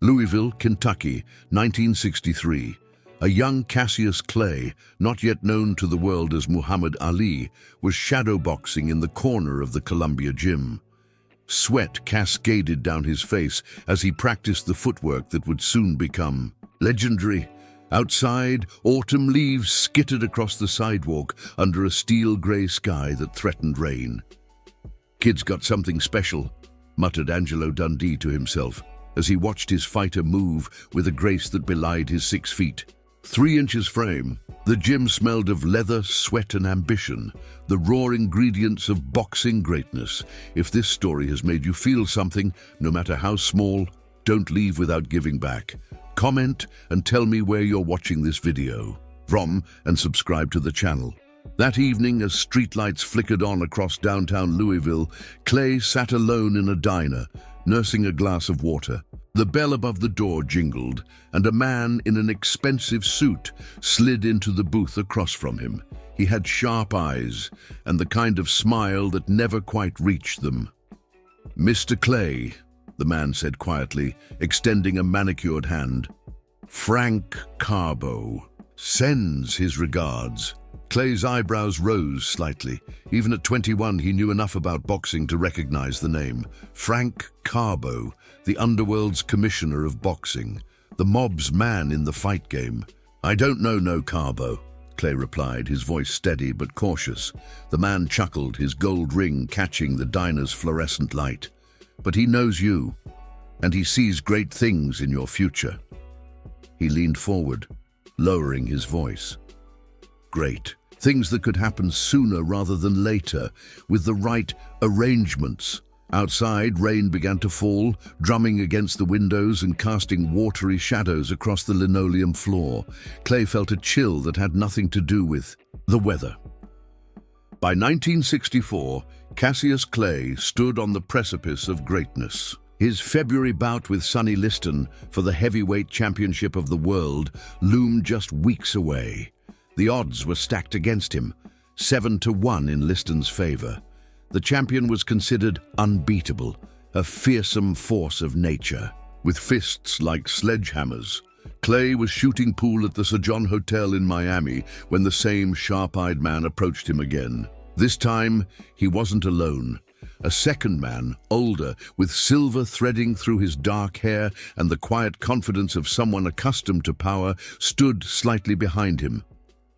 Louisville, Kentucky, 1963. A young Cassius Clay, not yet known to the world as Muhammad Ali, was shadowboxing in the corner of the Columbia gym. Sweat cascaded down his face as he practiced the footwork that would soon become legendary. Outside, autumn leaves skittered across the sidewalk under a steel-gray sky that threatened rain. "Kid's got something special," muttered Angelo Dundee to himself as he watched his fighter move with a grace that belied his 6 feet. 3 inches frame. The gym smelled of leather, sweat, and ambition, the raw ingredients of boxing greatness. If this story has made you feel something, no matter how small, don't leave without giving back. Comment and tell me where you're watching this video from and subscribe to the channel. That evening, as streetlights flickered on across downtown Louisville, Clay sat alone in a diner, nursing a glass of water. The bell above the door jingled, and a man in an expensive suit slid into the booth across from him. He had sharp eyes, and the kind of smile that never quite reached them. "Mr. Clay," the man said quietly, extending a manicured hand. "Frank Carbo sends his regards." Clay's eyebrows rose slightly. Even at 21, he knew enough about boxing to recognize the name. Frank Carbo, the underworld's commissioner of boxing, the mob's man in the fight game. "I don't know no Carbo," Clay replied, his voice steady but cautious. The man chuckled, his gold ring catching the diner's fluorescent light. "But he knows you, and he sees great things in your future." He leaned forward, lowering his voice. "Great. Things that could happen sooner rather than later, with the right arrangements." Outside, rain began to fall, drumming against the windows and casting watery shadows across the linoleum floor. Clay felt a chill that had nothing to do with the weather. By 1964, Cassius Clay stood on the precipice of greatness. His February bout with Sonny Liston for the heavyweight championship of the world loomed just weeks away. The odds were stacked against him, 7-1 in Liston's favor. The champion was considered unbeatable, a fearsome force of nature. With fists like sledgehammers, Clay was shooting pool at the Sir John Hotel in Miami when the same sharp-eyed man approached him again. This time, he wasn't alone. A second man, older, with silver threading through his dark hair and the quiet confidence of someone accustomed to power, stood slightly behind him.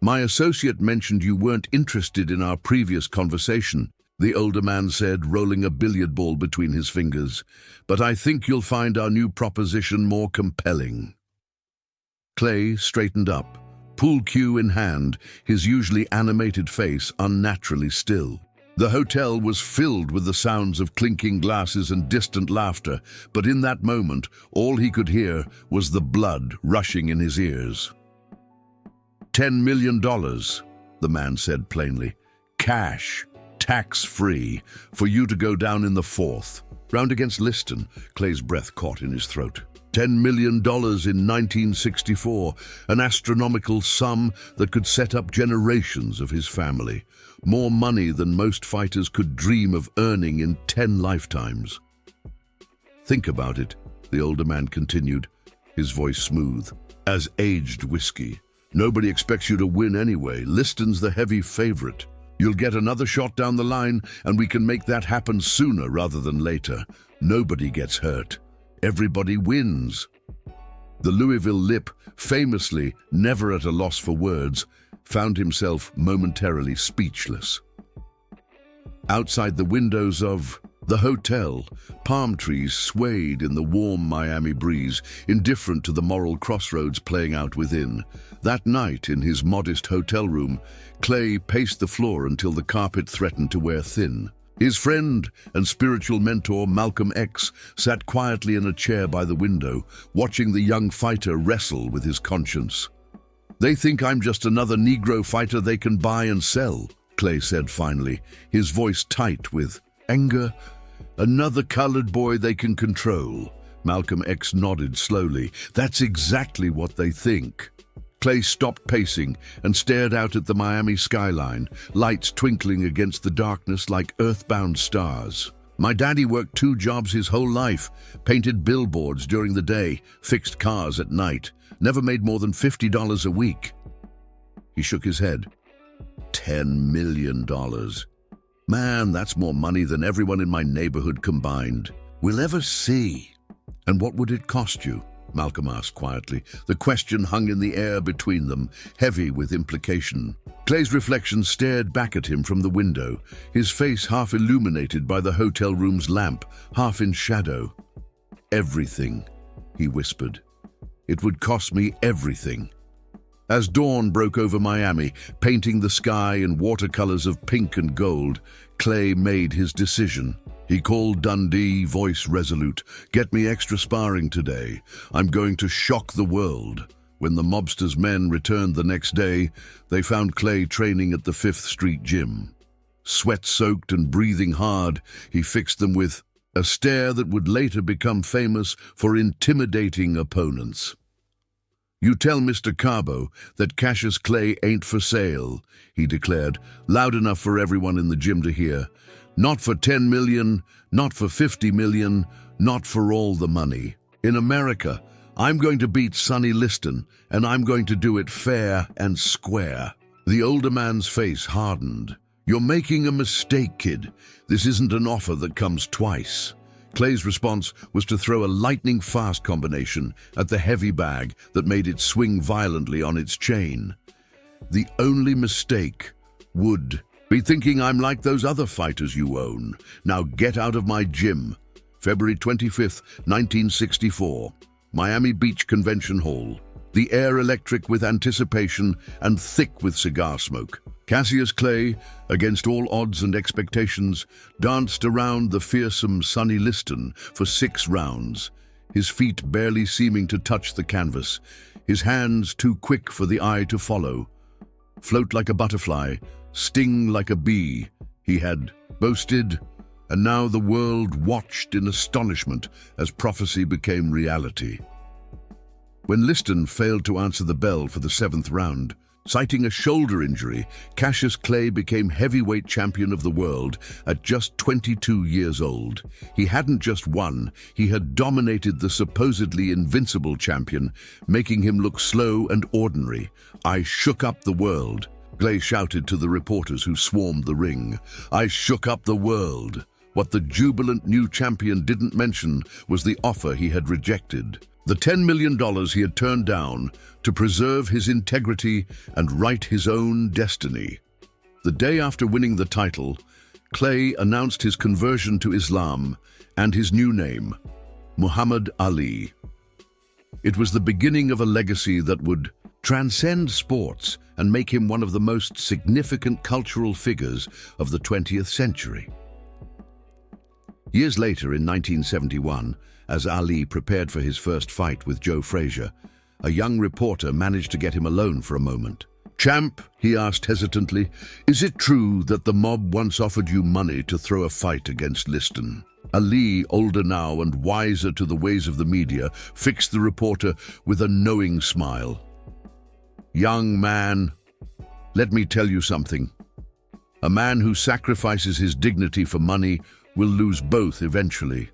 "My associate mentioned you weren't interested in our previous conversation," the older man said, rolling a billiard ball between his fingers. "But I think you'll find our new proposition more compelling." Clay straightened up, pool cue in hand, his usually animated face unnaturally still. The hotel was filled with the sounds of clinking glasses and distant laughter, but in that moment, all he could hear was the blood rushing in his ears. $10 million, the man said plainly. "Cash, tax-free, for you to go down in the 4th. Round against Liston, Clay's breath caught in his throat. $10 million in 1964, an astronomical sum that could set up generations of his family. More money than most fighters could dream of earning in 10 lifetimes. "Think about it," the older man continued, his voice smooth as aged whiskey. "Nobody expects you to win anyway. Liston's the heavy favorite. You'll get another shot down the line, and we can make that happen sooner rather than later. Nobody gets hurt. Everybody wins." The Louisville Lip, famously never at a loss for words, found himself momentarily speechless. Outside the windows of the hotel, palm trees swayed in the warm Miami breeze, indifferent to the moral crossroads playing out within. That night, in his modest hotel room, Clay paced the floor until the carpet threatened to wear thin. His friend and spiritual mentor, Malcolm X, sat quietly in a chair by the window, watching the young fighter wrestle with his conscience. "They think I'm just another Negro fighter they can buy and sell," Clay said finally, his voice tight with anger. "Another colored boy they can control." Malcolm X nodded slowly. "That's exactly what they think." Clay stopped pacing and stared out at the Miami skyline, lights twinkling against the darkness like earthbound stars. My daddy worked 2 jobs his whole life, painted billboards during the day, fixed cars at night, never made more than $50 a week. He shook his head. $10 million. Man, that's more money than everyone in my neighborhood combined. We'll ever see. And what would it cost you? Malcolm asked quietly. The question hung in the air between them, heavy with implication. Clay's reflection stared back at him from the window, his face half illuminated by the hotel room's lamp, half in shadow. Everything, he whispered. It would cost me everything. As dawn broke over Miami, painting the sky in watercolors of pink and gold, Clay made his decision. He called Dundee, voice resolute. Get me extra sparring today. I'm going to shock the world. When the Mobster's men returned the next day, they found Clay training at the 5th Street gym. Sweat-soaked and breathing hard, he fixed them with a stare that would later become famous for intimidating opponents. You tell Mr. Carbo that Cassius Clay ain't for sale, he declared, loud enough for everyone in the gym to hear. Not for 10 million, not for 50 million, not for all the money. In America, I'm going to beat Sonny Liston, and I'm going to do it fair and square. The older man's face hardened. You're making a mistake, kid. This isn't an offer that comes twice. Clay's response was to throw a lightning-fast combination at the heavy bag that made it swing violently on its chain. The only mistake would be thinking I'm like those other fighters you own. Now get out of my gym. February 25th, 1964. Miami Beach Convention Hall. The air electric with anticipation and thick with cigar smoke. Cassius Clay, against all odds and expectations, danced around the fearsome Sonny Liston for 6 rounds, his feet barely seeming to touch the canvas, his hands too quick for the eye to follow. Float like a butterfly, sting like a bee, he had boasted, and now the world watched in astonishment as prophecy became reality. When Liston failed to answer the bell for the 7th round, citing a shoulder injury, Cassius Clay became heavyweight champion of the world at just 22 years old. He hadn't just won, he had dominated the supposedly invincible champion, making him look slow and ordinary. I shook up the world, Clay shouted to the reporters who swarmed the ring. I shook up the world. What the jubilant new champion didn't mention was the offer he had rejected. The $10 million he had turned down to preserve his integrity and write his own destiny. The day after winning the title, Clay announced his conversion to Islam and his new name, Muhammad Ali. It was the beginning of a legacy that would transcend sports and make him one of the most significant cultural figures of the 20th century. Years later, in 1971, as Ali prepared for his first fight with Joe Frazier, a young reporter managed to get him alone for a moment. Champ, he asked hesitantly, is it true that the mob once offered you money to throw a fight against Liston? Ali, older now and wiser to the ways of the media, fixed the reporter with a knowing smile. Young man, let me tell you something. A man who sacrifices his dignity for money will lose both eventually.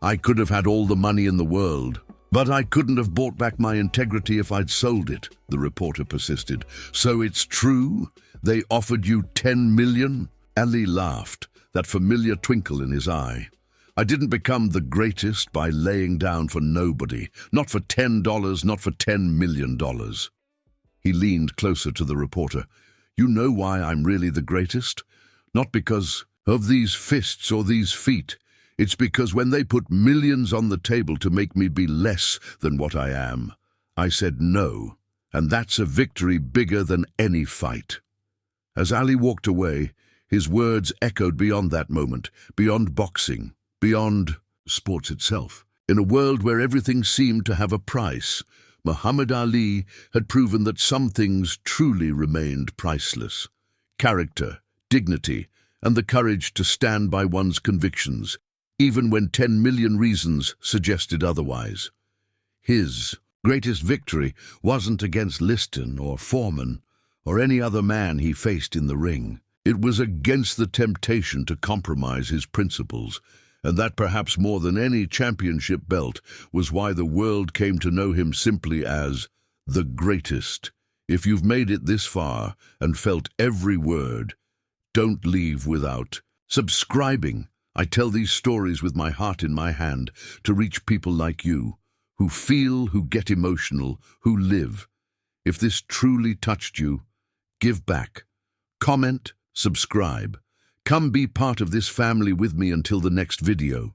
I could have had all the money in the world, but I couldn't have bought back my integrity if I'd sold it, the reporter persisted. So it's true? They offered you 10 million? Ali laughed, that familiar twinkle in his eye. I didn't become the greatest by laying down for nobody, not for $10, not for $10 million. He leaned closer to the reporter. You know why I'm really the greatest? Not because of these fists or these feet. It's because when they put millions on the table to make me be less than what I am, I said no, and that's a victory bigger than any fight. As Ali walked away, his words echoed beyond that moment, beyond boxing, beyond sports itself. In a world where everything seemed to have a price, Muhammad Ali had proven that some things truly remained priceless. Character, dignity, and the courage to stand by one's convictions, even when 10 million reasons suggested otherwise. His greatest victory wasn't against Liston or Foreman or any other man he faced in the ring. It was against the temptation to compromise his principles, and that perhaps more than any championship belt was why the world came to know him simply as the greatest. If you've made it this far and felt every word, don't leave without subscribing. I tell these stories with my heart in my hand to reach people like you, who feel, who get emotional, who live. If this truly touched you, give back. Comment, subscribe. Come be part of this family with me until the next video.